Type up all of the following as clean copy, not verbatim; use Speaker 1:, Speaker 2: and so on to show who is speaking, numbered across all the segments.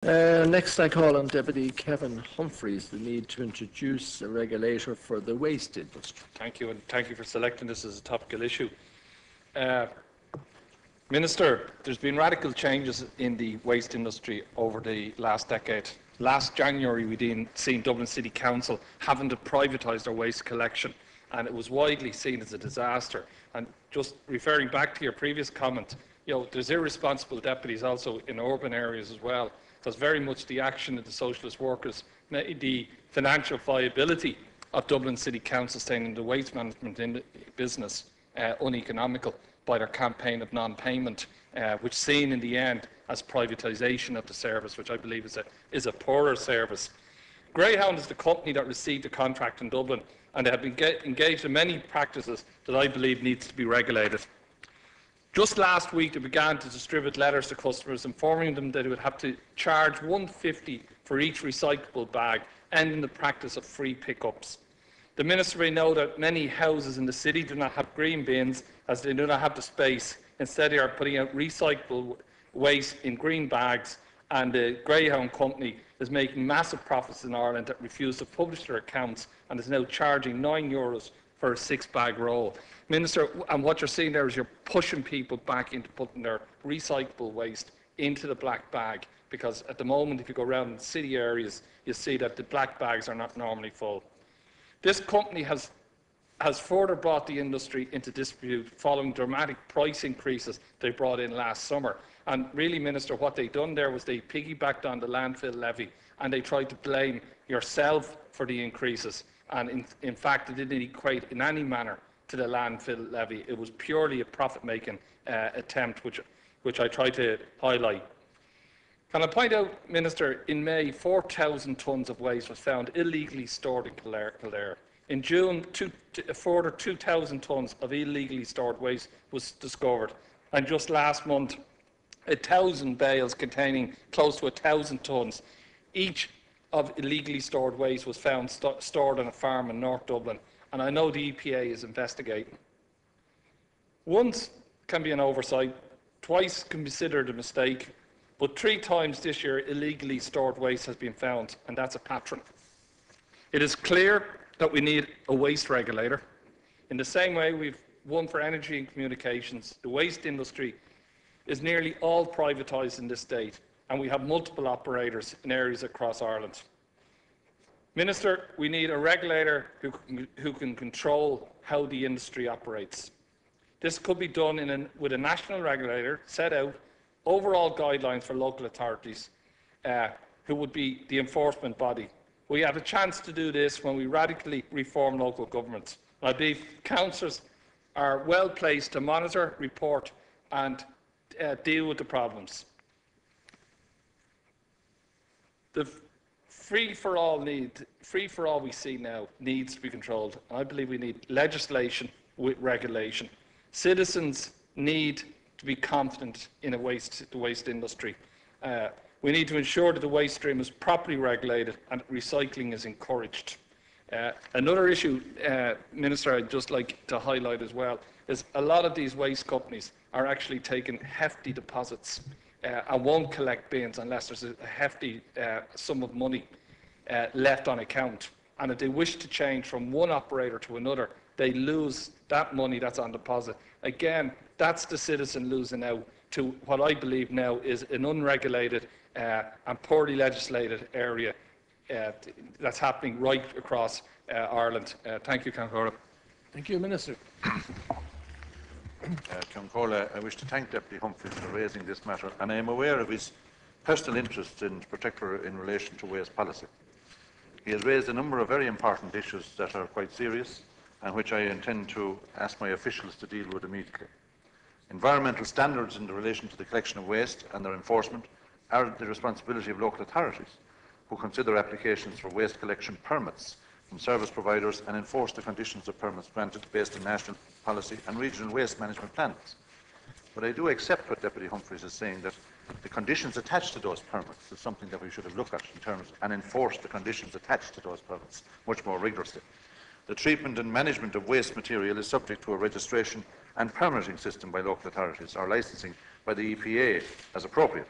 Speaker 1: Next, I call on Deputy Kevin Humphreys the need to introduce a regulator for the waste industry.
Speaker 2: Thank you, and thank you for selecting this as a topical issue. Minister, there's been radical changes in the waste industry over the last decade. Last January, we seen Dublin City Council having to privatise their waste collection, and it was widely seen as a disaster. And just referring back to your previous comment, there's irresponsible deputies also in urban areas as well. Because very much the action of the socialist workers made the financial viability of Dublin City Council staying in the waste management business uneconomical by their campaign of non-payment, which seen in the end as privatisation of the service, which I believe is a poorer service. Greyhound is the company that received the contract in Dublin, and they have been engaged in many practices that I believe needs to be regulated. Just last week, they began to distribute letters to customers informing them that they would have to charge $1.50 for each recyclable bag, ending the practice of free pickups. The Minister may know that many houses in the city do not have green bins as they do not have the space. Instead, they are putting out recyclable waste in green bags, and the Greyhound company is making massive profits in Ireland that refuse to publish their accounts and is now charging €9 for a 6-bag roll. Minister, and what you're seeing there is you're pushing people back into putting their recyclable waste into the black bag, because at the moment, if you go around in city areas, you see that the black bags are not normally full. This company has further brought the industry into dispute following dramatic price increases they brought in last summer. And really, Minister, what they done there was they piggybacked on the landfill levy, and they tried to blame yourself for the increases. And in fact, it didn't equate in any manner to the landfill levy. It was purely a profit-making attempt, which I tried to highlight. Can I point out, Minister, in May, 4,000 tonnes of waste was found illegally stored in Kildare. In June, a further 2,000 tonnes of illegally stored waste was discovered. And just last month, 1,000 bales containing close to 1,000 tonnes each of illegally stored waste was found stored on a farm in North Dublin. And I know the EPA is investigating. Once can be an oversight, twice can be considered a mistake, but 3 times this year illegally stored waste has been found, and that's a pattern. It is clear that we need a waste regulator. In the same way we've one for energy and communications, the waste industry is nearly all privatised in this state, and we have multiple operators in areas across Ireland. Minister, we need a regulator who can control how the industry operates. This could be done with a national regulator, set out overall guidelines for local authorities, who would be the enforcement body. We had a chance to do this when we radically reformed local governments. I believe councillors are well placed to monitor, report and deal with the problems. The free-for-all we see now needs to be controlled. I believe we need legislation with regulation. Citizens need to be confident in the waste industry. We need to ensure that the waste stream is properly regulated and recycling is encouraged. Another issue, Minister, I'd just like to highlight as well, is a lot of these waste companies are actually taking hefty deposits and won't collect bins unless there's a hefty sum of money left on account. And if they wish to change from one operator to another, they lose that money that's on deposit. Again, that's the citizen losing out to what I believe now is an unregulated and poorly legislated area that's happening right across Ireland. Thank you, Councillor.
Speaker 1: Thank you, Minister.
Speaker 3: Councillor, I wish to thank Deputy Humphreys for raising this matter, and I am aware of his personal interest, in particular in relation to waste policy. He has raised a number of very important issues that are quite serious and which I intend to ask my officials to deal with immediately. Environmental standards in relation to the collection of waste and their enforcement are the responsibility of local authorities, who consider applications for waste collection permits from service providers and enforce the conditions of permits granted based on national policy and regional waste management plans. But I do accept what Deputy Humphreys is saying, that the conditions attached to those permits is something that we should have looked at in terms and enforce the conditions attached to those permits much more rigorously. The treatment and management of waste material is subject to a registration and permitting system by local authorities or licensing by the EPA as appropriate.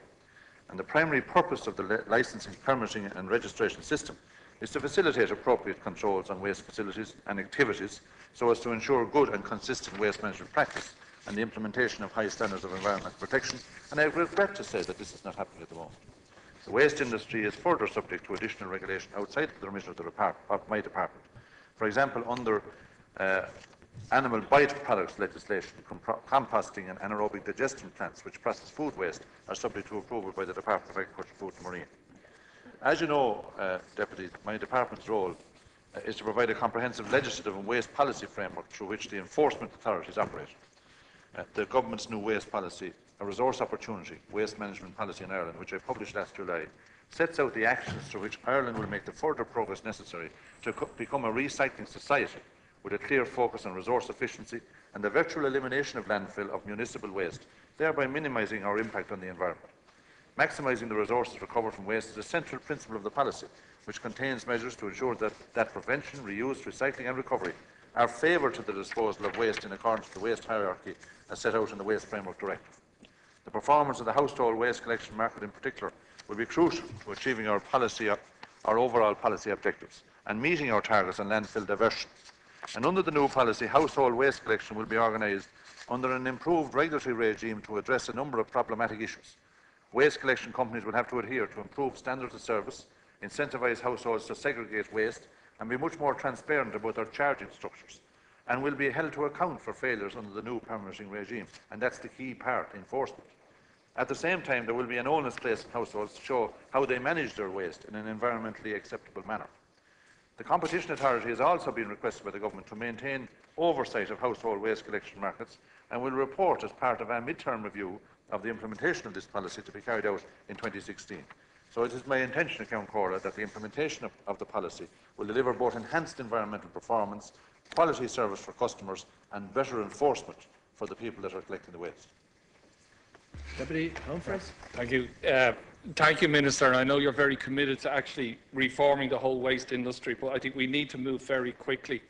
Speaker 3: And the primary purpose of the licensing, permitting and registration system is to facilitate appropriate controls on waste facilities and activities so as to ensure good and consistent waste management practice and the implementation of high standards of environmental protection. And I regret to say that this is not happening at the moment. The waste industry is further subject to additional regulation outside the remit of my department. For example, under animal byproducts legislation, composting and anaerobic digestion plants which process food waste are subject to approval by the Department of Agriculture, Food and Marine. As you know, Deputy, my department's role is to provide a comprehensive legislative and waste policy framework through which the enforcement authorities operate. The government's new waste policy, a resource opportunity waste management policy in Ireland, which I published last July, sets out the actions through which Ireland will make the further progress necessary to become a recycling society with a clear focus on resource efficiency and the virtual elimination of landfill of municipal waste, thereby minimising our impact on the environment. Maximising the resources recovered from waste is a central principle of the policy, which contains measures to ensure that prevention, reuse, recycling and recovery are favoured to the disposal of waste in accordance with the waste hierarchy as set out in the Waste Framework Directive. The performance of the household waste collection market in particular will be crucial to achieving our overall policy objectives and meeting our targets on landfill diversion. And under the new policy, household waste collection will be organised under an improved regulatory regime to address a number of problematic issues. Waste collection companies will have to adhere to improved standards of service, incentivise households to segregate waste and be much more transparent about their charging structures, and will be held to account for failures under the new permitting regime, and that's the key part, enforcement. At the same time, there will be an onus placed on households to show how they manage their waste in an environmentally acceptable manner. The Competition Authority has also been requested by the Government to maintain oversight of household waste collection markets and will report as part of our mid-term review of the implementation of this policy to be carried out in 2016. So it is my intention, Count Cora, that the implementation of the policy will deliver both enhanced environmental performance, quality service for customers and better enforcement for the people that are collecting the waste.
Speaker 1: Deputy Humphreys.
Speaker 2: Thank you. Thank you, Minister. I know you're very committed to actually reforming the whole waste industry, but I think we need to move very quickly.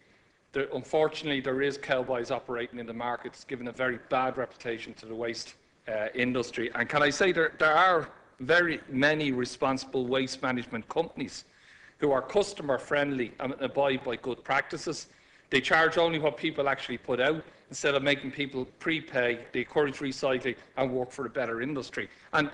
Speaker 2: Unfortunately, there is cowboys operating in the markets, giving a very bad reputation to the waste industry. And can I say there are very many responsible waste management companies who are customer friendly and abide by good practices. They charge only what people actually put out instead of making people prepay. They encourage recycling and work for a better industry. And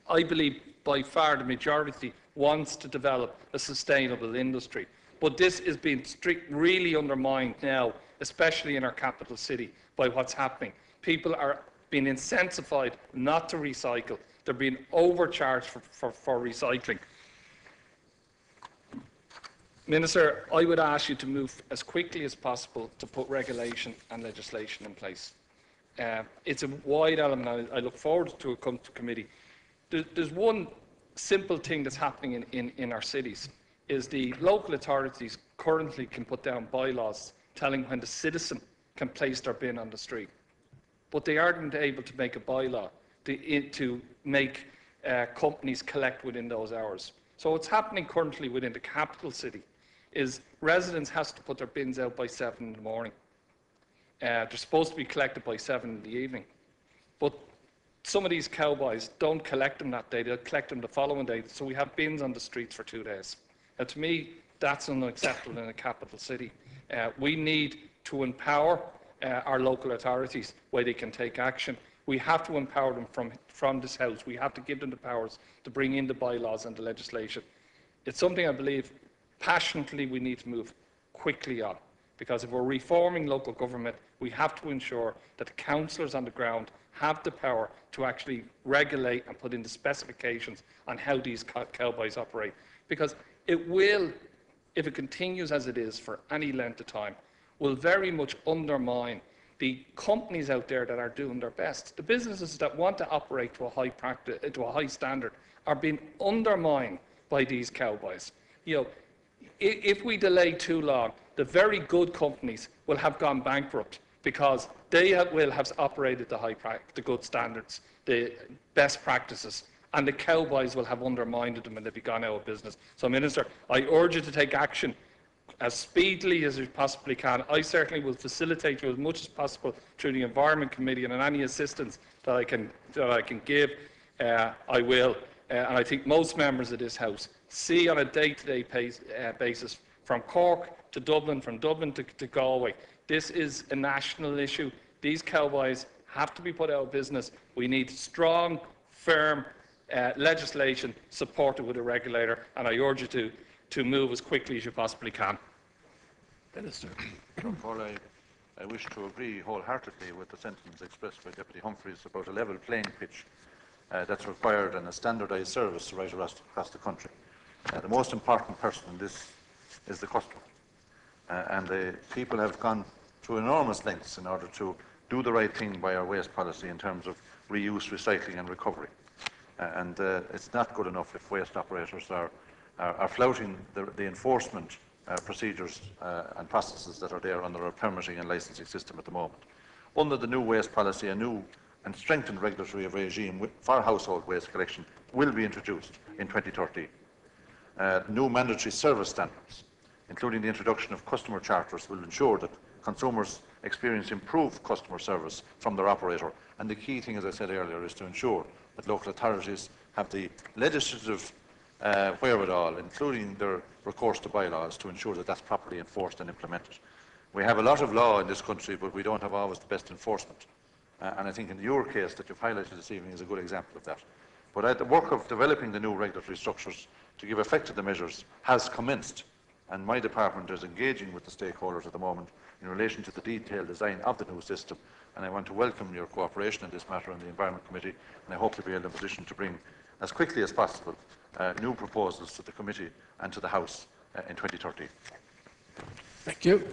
Speaker 2: I believe by far the majority wants to develop a sustainable industry. But this is being really undermined now, especially in our capital city, by what's happening. People are being incentivized not to recycle. They're being overcharged for recycling. Minister, I would ask you to move as quickly as possible to put regulation and legislation in place. It's a wide element. I look forward to it come to committee. There's one simple thing that's happening in our cities, is the local authorities currently can put down bylaws telling when the citizen can place their bin on the street. But they aren't able to make a bylaw to make companies collect within those hours. So what's happening currently within the capital city is residents have to put their bins out by 7 in the morning. They're supposed to be collected by 7 in the evening. But some of these cowboys don't collect them that day, they'll collect them the following day. So we have bins on the streets for 2 days. Now, to me, that's unacceptable in a capital city. We need to empower our local authorities where they can take action. We have to empower them from this House. We have to give them the powers to bring in the bylaws and the legislation. It's something I believe passionately we need to move quickly on, because if we're reforming local government, we have to ensure that the councillors on the ground have the power to actually regulate and put in the specifications on how these cowboys operate. Because it will, if it continues as it is for any length of time, will very much undermine the companies out there that are doing their best. The businesses that want to operate to a high standard are being undermined by these cowboys. You know, if we delay too long, the very good companies will have gone bankrupt because they will have operated the good standards, the best practices, and the cowboys will have undermined them and they'll be gone out of business. So, Minister, I urge you to take action as speedily as you possibly can. I certainly will facilitate you as much as possible through the Environment Committee, and any assistance that I can give, I will. and I think most members of this House see on a day-to-day basis, from Cork to Dublin, from Dublin to Galway. This is a national issue. These cowboys have to be put out of business. We need strong, firm legislation supported with a regulator, and I urge you to move as quickly as you possibly can.
Speaker 1: Minister.
Speaker 3: Paul, I wish to agree wholeheartedly with the sentiments expressed by Deputy Humphreys about a level playing pitch that's required and a standardised service right across the country. The most important person in this is the customer. And the people have gone to enormous lengths in order to do the right thing by our waste policy in terms of reuse, recycling and recovery. And it's not good enough if waste operators are flouting the enforcement procedures and processes that are there under our permitting and licensing system at the moment. Under the new waste policy, a new and strengthened regulatory regime for household waste collection will be introduced in 2013. New mandatory service standards, including the introduction of customer charters, will ensure that consumers experience improved customer service from their operator. And the key thing, as I said earlier, is to ensure that local authorities have the legislative wherewithal, including their recourse to bylaws, to ensure that that's properly enforced and implemented. We have a lot of law in this country, but we don't have always the best enforcement. And I think in your case that you've highlighted this evening is a good example of that. But the work of developing the new regulatory structures to give effect to the measures has commenced, and my department is engaging with the stakeholders at the moment in relation to the detailed design of the new system. And I want to welcome your cooperation in this matter in the Environment Committee, and I hope to be in a position to bring as quickly as possible new proposals to the committee and to the House in 2013.
Speaker 1: Thank you.